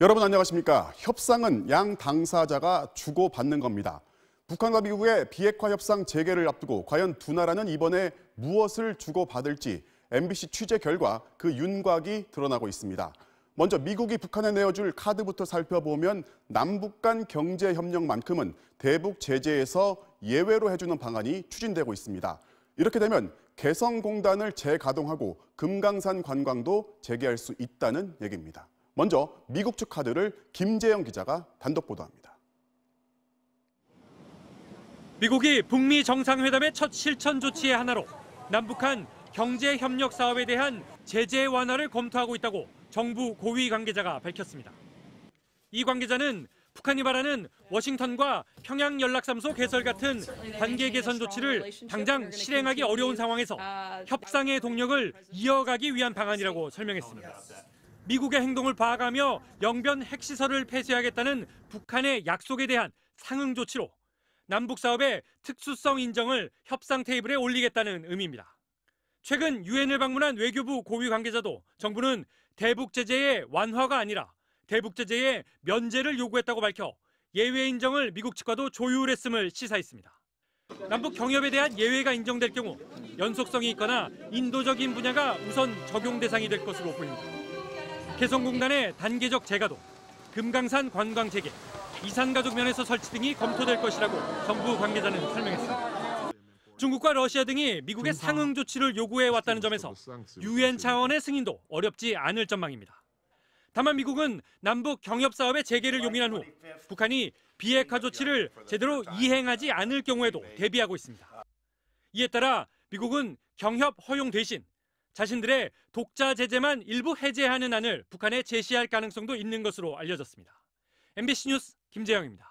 여러분 안녕하십니까? 협상은 양 당사자가 주고받는 겁니다. 북한과 미국의 비핵화 협상 재개를 앞두고 과연 두 나라는 이번에 무엇을 주고받을지 MBC 취재 결과 그 윤곽이 드러나고 있습니다. 먼저 미국이 북한에 내어줄 카드부터 살펴보면 남북 간 경제협력만큼은 대북 제재에서 예외로 해주는 방안이 추진되고 있습니다. 이렇게 되면 개성공단을 재가동하고 금강산 관광도 재개할 수 있다는 얘기입니다. 먼저 미국 측 카드를 김재영 기자가 단독 보도합니다. 미국이 북미 정상회담의 첫 실천 조치의 하나로 남북한 경제협력 사업에 대한 제재 완화를 검토하고 있다고 정부 고위 관계자가 밝혔습니다. 이 관계자는 북한이 바라는 워싱턴과 평양연락사무소 개설 같은 관계 개선 조치를 당장 실행하기 어려운 상황에서 협상의 동력을 이어가기 위한 방안이라고 설명했습니다. 미국의 행동을 봐가며 영변 핵시설을 폐쇄하겠다는 북한의 약속에 대한 상응 조치로 남북 사업의 특수성 인정을 협상 테이블에 올리겠다는 의미입니다. 최근 유엔을 방문한 외교부 고위 관계자도 정부는 대북 제재의 완화가 아니라 대북 제재의 면제를 요구했다고 밝혀 예외 인정을 미국 측과도 조율했음을 시사했습니다. 남북 경협에 대한 예외가 인정될 경우 연속성이 있거나 인도적인 분야가 우선 적용 대상이 될 것으로 보입니다. 개성공단의 단계적 재가동, 금강산 관광 재개, 이산가족 면에서 설치 등이 검토될 것이라고 정부 관계자는 설명했습니다. 중국과 러시아 등이 미국의 상응 조치를 요구해왔다는 점에서 유엔 차원의 승인도 어렵지 않을 전망입니다. 다만 미국은 남북 경협 사업의 재개를 용인한 후 북한이 비핵화 조치를 제대로 이행하지 않을 경우에도 대비하고 있습니다. 이에 따라 미국은 경협 허용 대신 자신들의 독자 제재만 일부 해제하는 안을 북한에 제시할 가능성도 있는 것으로 알려졌습니다. MBC 뉴스 김재영입니다.